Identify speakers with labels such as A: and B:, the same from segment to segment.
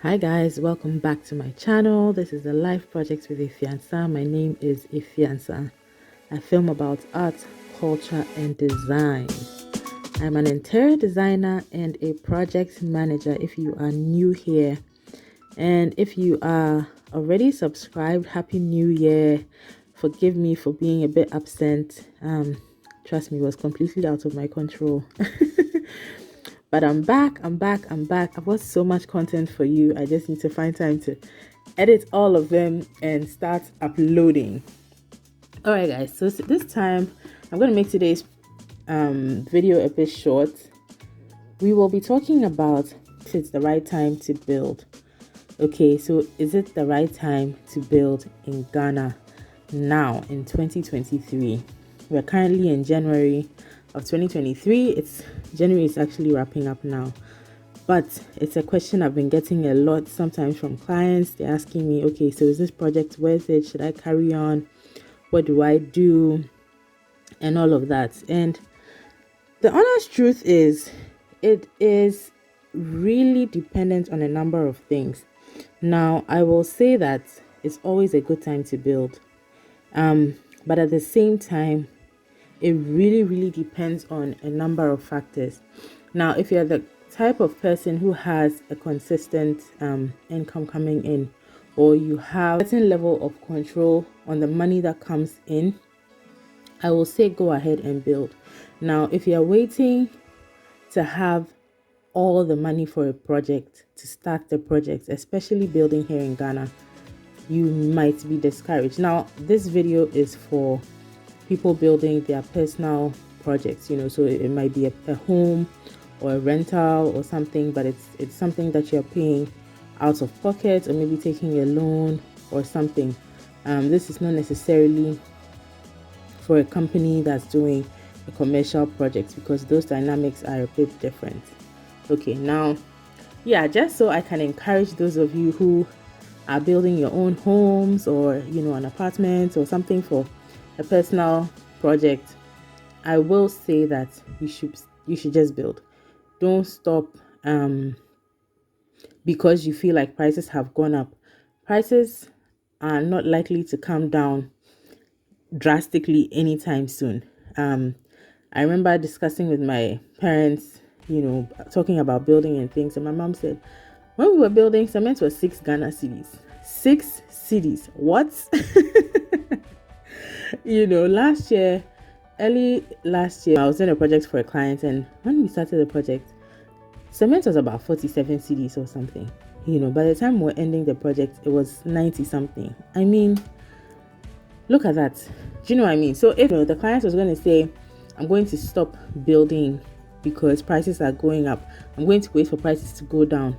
A: Hi guys, welcome back to my channel. This is the Life Project with Ifiansa. My name is Ifiansa. I film about art, culture, and design. I'm an interior designer and a project manager if you are new here. And if you are already subscribed, Happy New Year. Forgive me for being a bit absent. Trust me, it was completely out of my control. But I'm back. I've got so much content for you. I just need to find time to edit all of them and start uploading. All right, guys. So this time, I'm going to make today's video a bit short. We will be talking about if it's the right time to build. Okay, so is it the right time to build in Ghana now in 2023? We're currently in January of 2023. January is actually wrapping up now, but it's a question I've been getting a lot sometimes from clients. They're asking me, okay, so is this project worth it? Should I carry on? What do I do? And all of that. And the honest truth is, it is really dependent on a number of things. Now, I will say that it's always a good time to build. But at the same time, it really depends on a number of factors. Now, if you're the type of person who has a consistent income coming in, or you have a certain level of control on the money that comes in, I will say go ahead and build. Now, if you're waiting to have all the money for a project to start the project, especially building here in Ghana, you might be discouraged. Now, this video is for people building their personal projects, so it might be a home or a rental or something, but it's something that you're paying out of pocket or maybe taking a loan or something. This is not necessarily for a company that's doing a commercial project, because those dynamics are a bit different. Okay, now, yeah, just so I can encourage those of you who are building your own homes or an apartment or something for a personal project, I will say that you should just build. Don't stop because you feel like prices have gone up. Prices are not likely to come down drastically anytime soon. I remember discussing with my parents, talking about building and things, and my mom said, when we were building, cement was 6 Ghana cedis. 6 cedis. What? Early last year, I was doing a project for a client, and when we started the project, cement was about 47 cedis or something. By the time we're ending the project, it was 90 something. I mean, look at that. Do you know what I mean? So if the client was going to say, I'm going to stop building because prices are going up, I'm going to wait for prices to go down,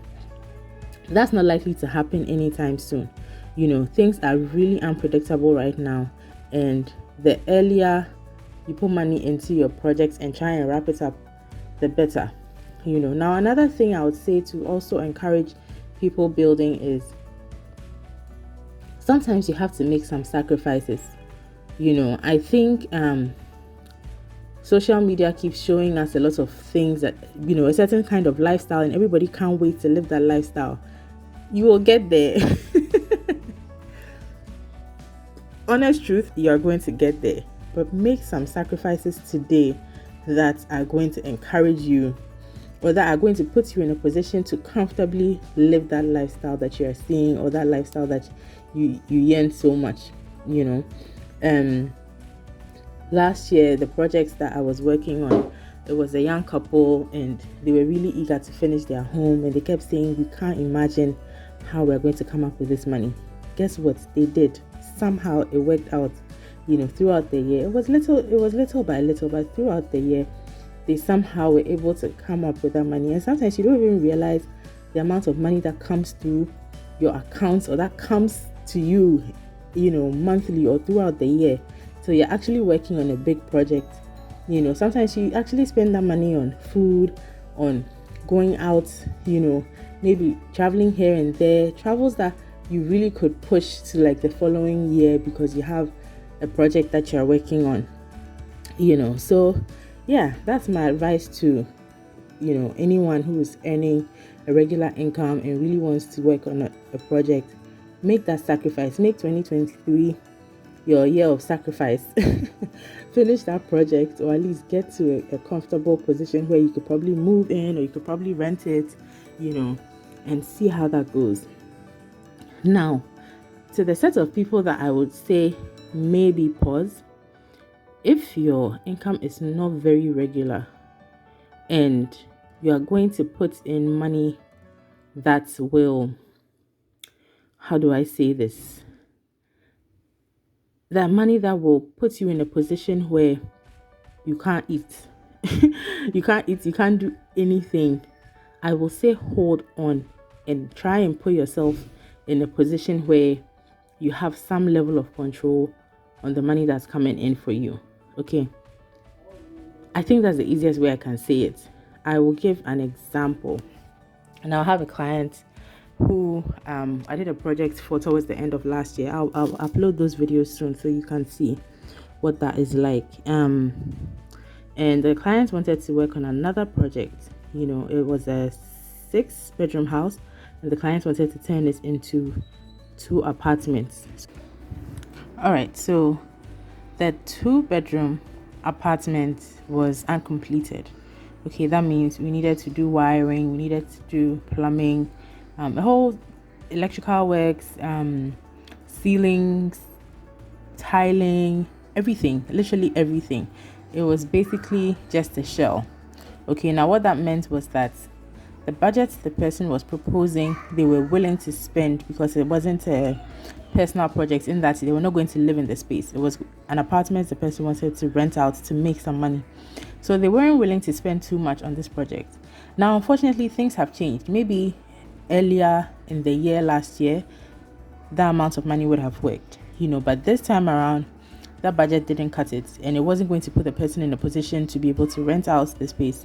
A: that's not likely to happen anytime soon. Things are really unpredictable right now, and the earlier you put money into your projects and try and wrap it up, the better. Now, another thing I would say to also encourage people building is sometimes you have to make some sacrifices. I think social media keeps showing us a lot of things that, a certain kind of lifestyle, and everybody can't wait to live that lifestyle. You will get there. Honest truth, you are going to get there. But make some sacrifices today that are going to encourage you, or that are going to put you in a position to comfortably live that lifestyle that you are seeing, or that lifestyle that you yearn so much. Last year, the projects that I was working on, it was a young couple, and they were really eager to finish their home, and they kept saying, we can't imagine how we're going to come up with this money. Guess what? They did. Somehow it worked out. Throughout the year, it was little by little, but throughout the year, they somehow were able to come up with that money. And sometimes you don't even realize the amount of money that comes through your accounts, or that comes to you, monthly or throughout the year. So you're actually working on a big project. Sometimes you actually spend that money on food, on going out, maybe traveling here and there, travels that you really could push to like the following year because you have a project that you're working on. So yeah, that's my advice to anyone who is earning a regular income and really wants to work on a project, make that sacrifice. Make 2023 your year of sacrifice. Finish that project, or at least get to a comfortable position where you could probably move in, or you could probably rent it, and see how that goes. Now, to the set of people that I would say maybe pause, if your income is not very regular and you are going to put in money that will, how do I say this? That money that will put you in a position where you can't eat. You can't eat, you can't do anything. I will say hold on and try and put yourself in a position where you have some level of control on the money that's coming in for you. Okay. I think that's the easiest way I can say it. I will give an example. And I'll have a client who I did a project for towards the end of last year. I'll upload those videos soon so you can see what that is like. And the client wanted to work on another project. It was a 6-bedroom house, and the client wanted to turn it into 2 apartments. All right, so the 2-bedroom apartment was uncompleted. Okay, that means we needed to do wiring, we needed to do plumbing, the whole electrical works, ceilings, tiling, everything, literally everything. It was basically just a shell. Okay, now what that meant was that the budget the person was proposing, they were willing to spend, because it wasn't a personal project in that they were not going to live in the space. It was an apartment the person wanted to rent out to make some money. So they weren't willing to spend too much on this project. Now, unfortunately, things have changed. Maybe earlier in the year, last year, that amount of money would have worked, but this time around, that budget didn't cut it, and it wasn't going to put the person in a position to be able to rent out the space.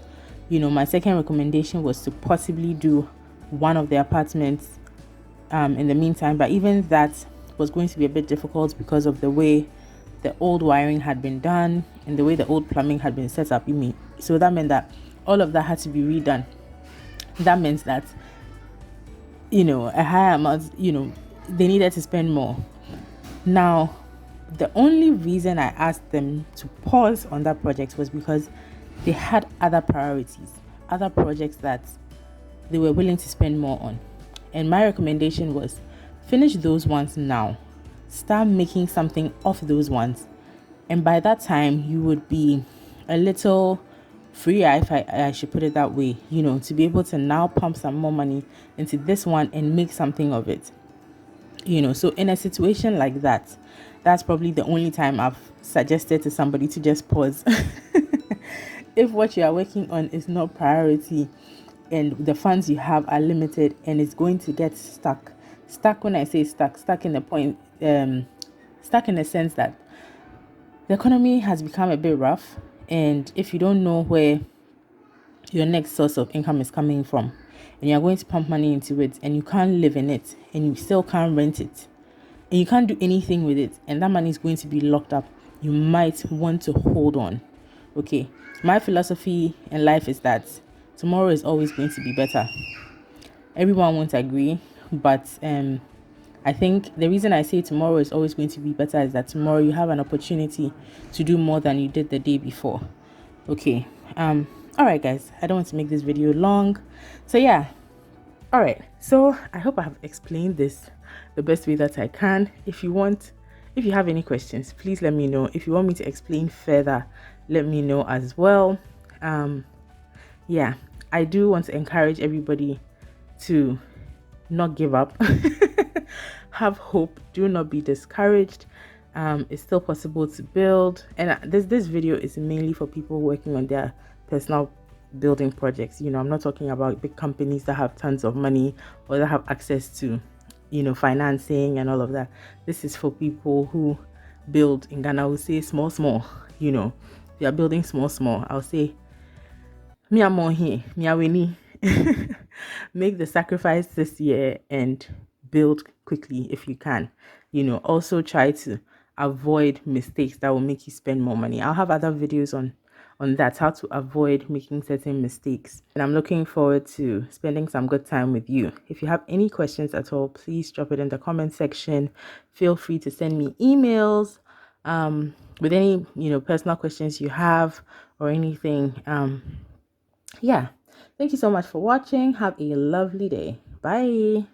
A: My second recommendation was to possibly do one of the apartments in the meantime, but even that was going to be a bit difficult because of the way the old wiring had been done and the way the old plumbing had been set up. So that meant that all of that had to be redone. That meant that a higher amount, they needed to spend more. Now, the only reason I asked them to pause on that project was because they had other priorities, other projects that they were willing to spend more on. And my recommendation was finish those ones now. Start making something off those ones. And by that time, you would be a little freer, if I should put it that way, to be able to now pump some more money into this one and make something of it. So in a situation like that, that's probably the only time I've suggested to somebody to just pause. If what you are working on is not priority and the funds you have are limited and it's going to get stuck. When I say stuck in the point, stuck in the sense that the economy has become a bit rough, and if you don't know where your next source of income is coming from, and you're going to pump money into it, and you can't live in it, and you still can't rent it, and you can't do anything with it, and that money is going to be locked up, you might want to hold on. Okay, my philosophy in life is that tomorrow is always going to be better. Everyone won't agree, but I think the reason I say tomorrow is always going to be better is that tomorrow you have an opportunity to do more than you did the day before. Okay. All right, guys. I don't want to make this video long. So yeah. All right. So I hope I have explained this the best way that I can. If you have any questions, please let me know. If you want me to explain further, let me know as well. Yeah, I do want to encourage everybody to not give up. Have hope. Do not be discouraged. It's still possible to build. And this video is mainly for people working on their personal building projects. I'm not talking about big companies that have tons of money or that have access to, financing and all of that. This is for people who build in Ghana. I will say small. They are building small. I'll say, me am on here, me are winning. Make the sacrifice this year and build quickly if you can. Also try to avoid mistakes that will make you spend more money. I'll have other videos on on that, how to avoid making certain mistakes. And I'm looking forward to spending some good time with you. If you have any questions at all, please drop it in the comment section. Feel free to send me emails with any personal questions you have or anything. Yeah. Thank you so much for watching. Have a lovely day. Bye.